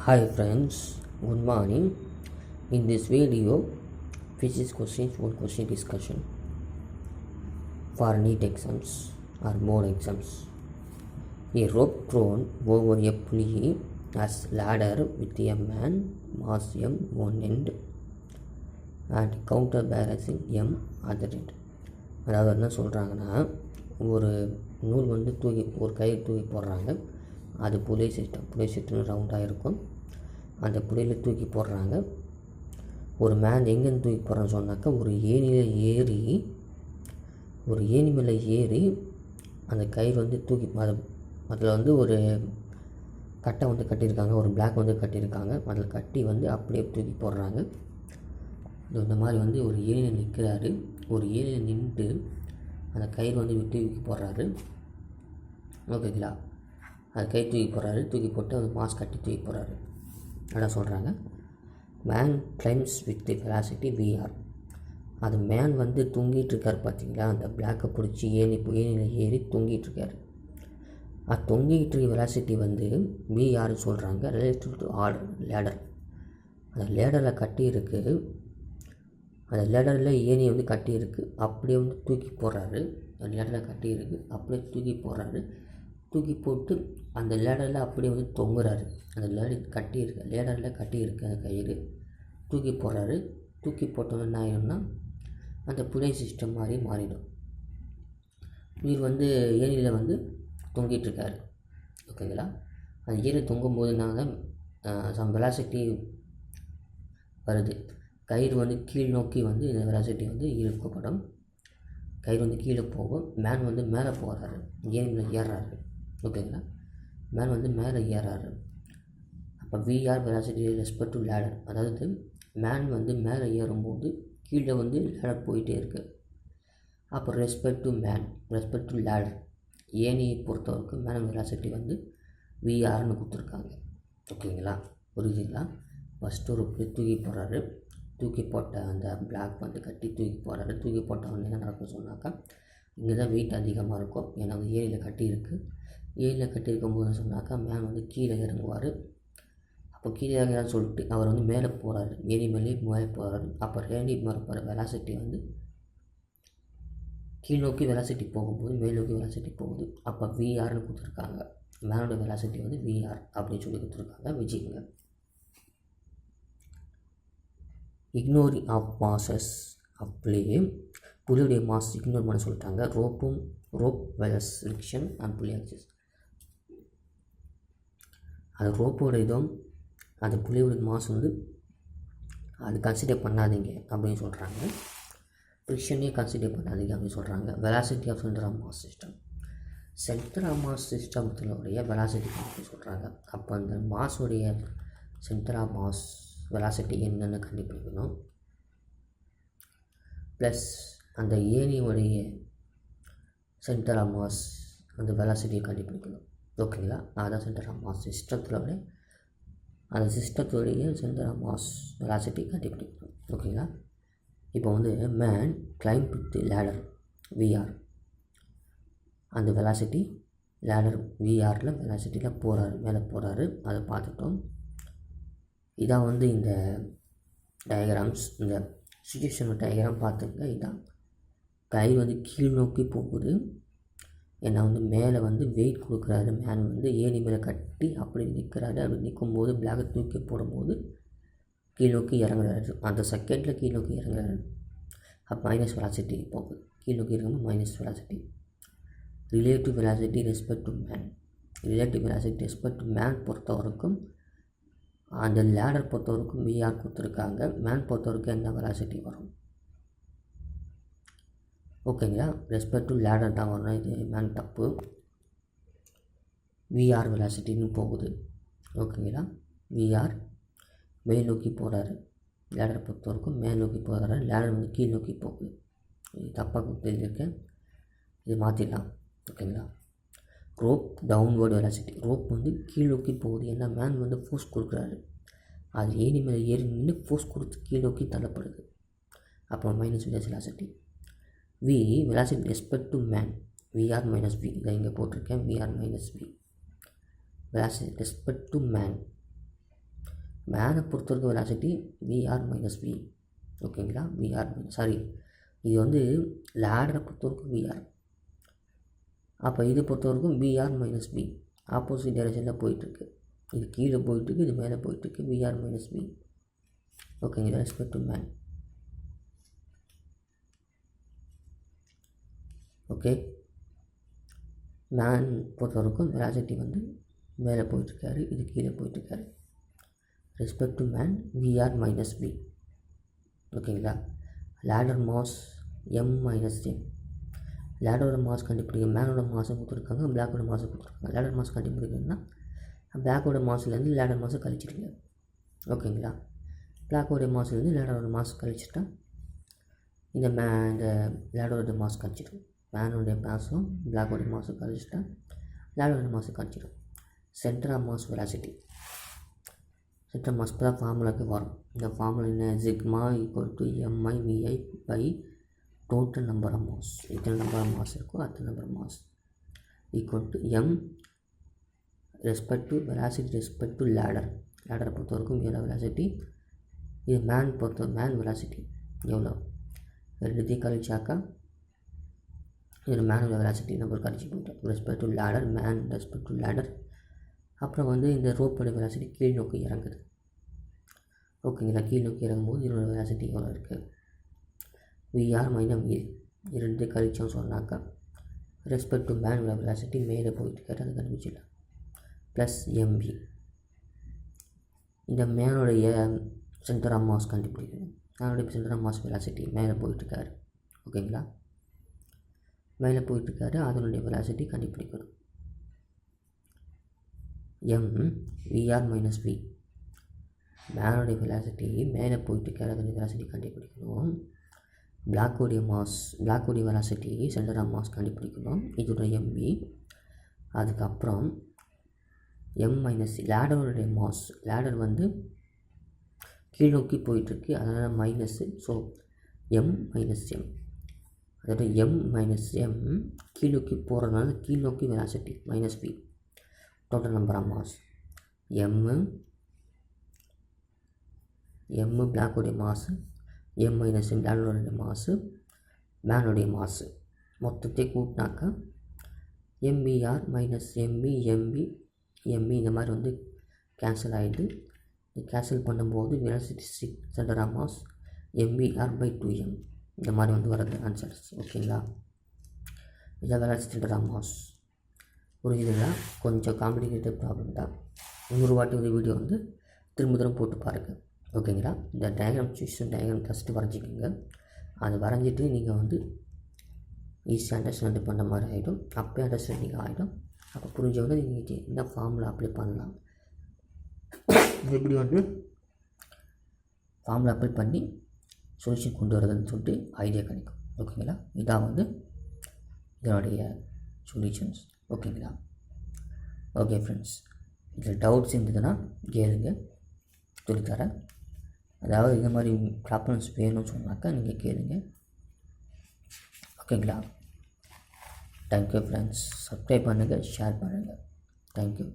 Hi friends, good morning. In this video, physics questions, one question discussion for NEET exams or board exams. A rope thrown over a pulley as ladder with a man mass m one end and counterbalancing m other end. அதாவது என்ன சொல்கிறாங்கன்னா, ஒரு நூல் ஒரு கயிறு தூக்கி போடுறாங்க. அது புலை சிஸ்டம் ரவுண்டாக இருக்கும். அந்த புலையில் தூக்கி போடுறாங்க. ஒரு மேன் எங்கேருந்து தூக்கி போடுறான்னு சொன்னாக்கா, ஒரு ஏணி மேலே ஏறி அந்த கயிறு தூக்கி அதில் ஒரு கட்டை கட்டியிருக்காங்க, ஒரு பிளாக் கட்டியிருக்காங்க. அதில் கட்டி அப்படியே தூக்கி போடுறாங்க. இந்த மாதிரி ஒரு ஏணியில் நிற்கிறாரு. ஒரு ஏணியில் நின்று அந்த கயிறு விட்டு தூக்கி போடுறாரு. ஓகேங்களா? அது கை தூக்கி போட்டு அது மாஸ்க் கட்டி தூக்கி போடுறாரு. அதான் சொல்கிறாங்க, man climbs with velocity v r. அது மேன் தொங்கிட்டு இருக்கார் பார்த்தீங்களா, அந்த பிளாக்கை பிடிச்சி ஏணியில் ஏறி தொங்கிட்டுருக்காரு. அது தொங்கிட்டு இருக்க வெலாசிட்டி விஆர்னு சொல்கிறாங்க. Relative to ladder. அந்த லேடரில் கட்டி இருக்குது. அந்த லேடரில் ஏணி கட்டி இருக்குது. அப்படியே தூக்கி போடுறாரு. அந்த லேடரில் கட்டி இருக்குது, அப்படியே தூக்கி போடுறாரு. தூக்கி போட்டு அந்த லேடரில் அப்படியே தொங்குறாரு. அந்த லேடரில் கட்டி இருக்கு அந்த கயிறு. தூக்கி போடுறாரு. தூக்கி போட்டோன்னு என்ன ஆகிடும்னா, அந்த புலை சிஸ்டம் மாதிரி மாறிடும். இவர் ஏணியில் தொங்கிட்டுருக்காரு. ஓகேங்களா? அந்த ஏணி தொங்கும்போது சம் வெலாசிட்டி வருது. கயிறு கீழ் நோக்கி இந்த வெலாசிட்டி இழுக்கப்படும். கயிறு கீழே போகும். மேன் மேலே போகிறாரு, ஏணியில் ஏறுறாரு. ஓகேங்களா? மேன் மேலே ஏறாரு. அப்போ v r velocity respect to ladder. அதாவது மேன் மேலே ஏறும்போது கீழே லேடர் போயிட்டே இருக்குது. அப்போ ரெஸ்பெக்ட் டு லேடர், ஏணியை பொறுத்தவரைக்கும் மேன் வெலாசிட்டி விஆர்னு கொடுத்துருக்காங்க. ஓகேங்களா? புரியுதுங்களா? ஃபஸ்ட்டு ஒரு தூக்கி போடுறாரு. தூக்கி போட்ட அந்த பிளாக் கட்டி தூக்கி போடுறாரு. தூக்கி போட்டவொடனே என்ன நடக்கும் சொன்னாக்கா, இங்கே தான் வெயிட் அதிகமாக இருக்கும். ஏன்னா ஏணியில் கட்டி இருக்குது. ஏணியில் கட்டி இருக்கும்போது சொன்னாக்கா, மேன் கீழே இறங்குவார். அப்போ கீழே இறங்குறான்னு சொல்லிட்டு அவர் மேலே போகிறாரு. ஏணி மேலே போகிறாரு. அப்போ ஏணி மேலே போகிற வெலாசிட்டி கீழ் நோக்கி வெலாசிட்டி போகும்போது மேல் நோக்கி வெலாசிட்டி போகுது. அப்போ விஆர்னு கொடுத்துருக்காங்க. மேனோட வெலாசிட்டி விஆர் அப்படின்னு சொல்லி கொடுத்துருக்காங்க. விஜய்ங்க. இக்னோரிங் ஆஃப் மாசஸ் அப்படியே புலியுடைய மாஸ் இக்னோர் பண்ண சொல்லிட்டாங்க. ரோப் ரெஸ்ட்ரிக்ஷன் அண்ட் புலி ஆக்சஸ். அது ரோப்போட இதுவும் அந்த புலியோட மாஸ் அது கன்சிடர் பண்ணாதீங்க அப்படின்னு சொல்கிறாங்க. ஃப்ரிக்ஷனே கன்சிடர் பண்ணாதீங்க அப்படின்னு சொல்கிறாங்க. Velocity of centre of mass system, centre of mass சிஸ்டத்துடைய வெலாசிட்டி அப்படின்னு சொல்கிறாங்க. அப்போ அந்த மாஸுடைய சென்டர் ஆஃப் மாஸ் வெலாசிட்டி என்னென்னு கண்டுபிடிக்கணும். ப்ளஸ் அந்த ஏணியுடைய சென்டர் ஆஃப் மாஸ் அந்த வெலாசிட்டியை கண்டுபிடிக்கணும். ஓகேங்களா? அதான் சென்டர் ஆஃப் மாஸ் அந்த சிஸ்டத்துடைய சென்டர் ஆஃப் மாஸ் வெலாசிட்டி கண்டுபிடிக்கணும். ஓகேங்களா? இப்போ man climb with ladder v r. அந்த வெலாசிட்டி லேடர் விஆரில் வெலாசிட்டியில் போகிறாரு, மேலே போகிறாரு. அதை பார்த்துட்டோம். இதான் இந்த டயக்ராம்ஸ், இந்த சிச்சுவேஷன் டயக்ராம் பார்த்துங்க. இதான் கயிறு கீழ் நோக்கி போகுது. ஏன்னா மேலே வெயிட் கொடுக்குறாரு. மேன் ஏணி மேலே கட்டி அப்படி நிற்கிறாரு. அப்படி நிற்கும்போது பிளாக்கை தூக்கி போடும்போது கீழ் நோக்கி இறங்குறாரு. அந்த செகண்டில் கீழ் நோக்கி இறங்குறாரு. அப்போ மைனஸ் வெலாசிட்டி போகுது. கீழ் நோக்கி இறங்கும்போது minus velocity. Relative velocity respect to man. Relative velocity respect to man பொறுத்த வரைக்கும், அந்த லேடர் பொறுத்த வரைக்கும் விஆர் கொடுத்துருக்காங்க. மேன் பொறுத்த வரைக்கும் என்ன வெலாசிட்டி வரும்? ஓகேங்களா? ரெஸ்பெக்ட் டு லேடர் தான் வரணும். இது மேன் தப்பு. விஆர் வெலாசிட்டின்னு போகுது. ஓகேங்களா? விஆர் மேல் நோக்கி போகிறாரு. லேடர் பொறுத்த வரைக்கும் மேல் நோக்கி போகிறாரு. லேடர் கீழ் நோக்கி போகுது. இது தப்பாக தெரிஞ்சிருக்கேன். இது மாற்றிடலாம். ஓகேங்களா? Rope downward velocity. ரோப் கீழ் நோக்கி போகுது. ஏன்னா மேன் ஃபோர்ஸ் கொடுக்குறாரு. அது ஏணி மேலே ஏறி நின்று ஃபோர்ஸ் கொடுத்து கீழ் நோக்கி தள்ளப்படுது. அப்போ minus velocity. Velocity respect to man VR minus V. இதை இங்கே போட்டிருக்கேன். VR minus V. Velocity respect to man மேனை பொறுத்தவரைக்கும் வெலாசிட்டி விஆர் மைனஸ் வி. ஓகேங்களா, விஆர் சாரி, இது வந்து லேடரை பொறுத்தவரைக்கும் விஆர். அப்போ இது பொறுத்தவரைக்கும் விஆர் மைனஸ் வி ஆப்போசிட் டைரக்ஷனில் போயிட்டுருக்கு. இது கீழே போயிட்டுருக்கு, இது மேலே போயிட்டுருக்கு. VR minus V. ஓகேங்களா, respect to man. Okay, man பொறுத்தவரைக்கும் வெலாசிட்டி வந்து மேலே போயிட்டுருக்காரு, இது கீழே போயிட்டுருக்காரு. Respect to man VR minus V. ஓகேங்களா, ladder mass M minus M. லேடரோட மாஸ் கண்டுபிடிக்க மேனோட மாஸை கொடுத்துருக்காங்க, பிளாக்கோட மாஸை கொடுத்துருக்காங்க. லேடர் மாஸ் கண்டுபிடிக்கணும்னா பிளாக்கோட மாஸ்லேருந்து லேடர் மாஸை கழிச்சிடுங்க. ஓகேங்களா, பிளாக்கோட மாஸ்லேருந்து லேடரோட மாஸ் கழிச்சிட்டா இந்த லேடரோட மாஸ் கழிச்சிடும். மேனோடைய மாஸும் பிளாக்கோட மாஸும் கழிச்சிட்டா லேடரோட மாஸை கழிச்சிடும். Centre of mass velocity. Centre mass தான் ஃபார்முலாவுக்கு வரும். இந்த ஃபார்முலா என்ன? Sigma equal to MI VI by total number of mass. எத்தனை நம்பர் ஆஃப் மாஸ் இருக்கோ அத்தனை number of mass equal to M respect to velocity respect to ladder. லேடரை பொறுத்த வரைக்கும் எவ்வளோ வெலாசிட்டி, இது மேன் வெலாசிட்டி எவ்வளோ, ரெண்டுத்தையும் கழிச்சாக்கா இது மேனோட வெலாசிட்டி நம்ம கழிச்சு போயிட்டோம். Respect to ladder, man respect to ladder. அப்புறம் வந்து இந்த ரோப்போட வெலாசிட்டி கீழ் நோக்கி இறங்குது. ஓகேங்களா, கீழ் நோக்கி இறங்கும்போது இதோட வெலாசிட்டி எவ்வளோ இருக்குது, விஆர் மைனஸ் வி. இரண்டு கழிச்சோம் சொன்னாக்கா ரெஸ்பெக்ட் டு மேனோட வெலாசிட்டி மேலே போயிட்டு கேட்டால் அதை கண்டுபிடிச்சிடலாம். Plus MB. இந்த மேனுடைய சென்டர் ஆஃப் மாஸ் கண்டுபிடிக்கணும். மேனுடைய சென்டர் ஆஃப் மாஸ் வெலாசிட்டி மேலே போயிட்டுருக்காரு. ஓகேங்களா, மேலே போயிட்டுருக்காரு, அதனுடைய வெலாசிட்டி கண்டுபிடிக்கணும். M VR minus V. மேனுடைய வெலாசிட்டி மேலே போயிட்டுருக்காரு, அதனுடைய வெலாசிட்டி கண்டுபிடிக்கணும். பிளாக்கோடைய வெலாசிட்டி சென்டர் ஆஃப் மாஸ் கண்டுபிடிக்கணும். இதோட எம்பி. அதுக்கப்புறம் எம் மைனஸ் லேடருடைய மாஸ். லேடர் வந்து கீழ் நோக்கி போயிட்டுருக்கு, அதனால் minus. So M minus M. அதோட எம் மைனஸ் எம் கீழ் நோக்கி போகிறதுனால கீழ் நோக்கி velocity minus B. Total number of mass M பிளாக்கோடைய மாசு, எம் மைனஸ் எம் லேடருடைய மாசு, மேனுடைய மாசு மொத்தத்தை கூட்டினாக்கா எம்பிஆர் மைனஸ் எம்பி எம்பி இந்த மாதிரி வந்து கேன்சல் ஆகிடுது. இது கேன்சல் பண்ணும்போது velocity centre of mass MBR by 2m இந்த மாதிரி வந்து வரது ஆன்சர்ஸ். ஓகேங்களா, இதான் வெலாசிட்டி சென்டர் ஆஃப் மாஸ். புரிஞ்சுதுங்களா? கொஞ்சம் காம்ப்ளிகேட்டட் ப்ராப்ளம் தான். இன்னொரு வாட்டி ஒரு வீடியோ வந்து திரும்ப போட்டு பாருங்கள். ஓகேங்களா, இந்த டயக்ராம் டயக்ராம் ஃபஸ்ட்டு வரைஞ்சிக்கோங்க. அது வரைஞ்சிட்டு நீங்கள் வந்து ஈஸியாக அண்டர்ஸ்டாண்ட் பண்ணுற மாதிரி ஆகிடும். அப்போயே அண்டர்ஸ்டாண்டிங் ஆகிடும். அப்போ புரிஞ்சவங்க நீங்கள் என்ன ஃபார்முலா அப்ளை பண்ணலாம், எப்படி வந்து ஃபார்முலா அப்ளை பண்ணி சொல்யூஷன் கொண்டு வரதுன்னு சொல்லிட்டு ஐடியா கிடைக்கும். ஓகேங்களா, இதான் வந்து இதனுடைய சொல்யூஷன்ஸ். ஓகேங்களா, ஓகே ஃப்ரெண்ட்ஸ், இதில் டவுட்ஸ் இருந்ததுன்னா கேளுங்க, சொல்லித்தரேன். அதாவது இந்த மாதிரி ப்ராப்ளம்ஸ் வேணும்னு சொன்னாக்கா நீங்கள் கேளுங்க. ஓகேங்களா, தேங்க்யூ ஃப்ரெண்ட்ஸ். சப்ஸ்கிரைப் பண்ணுங்கள், ஷேர் பண்ணுங்கள். தேங்க்யூ.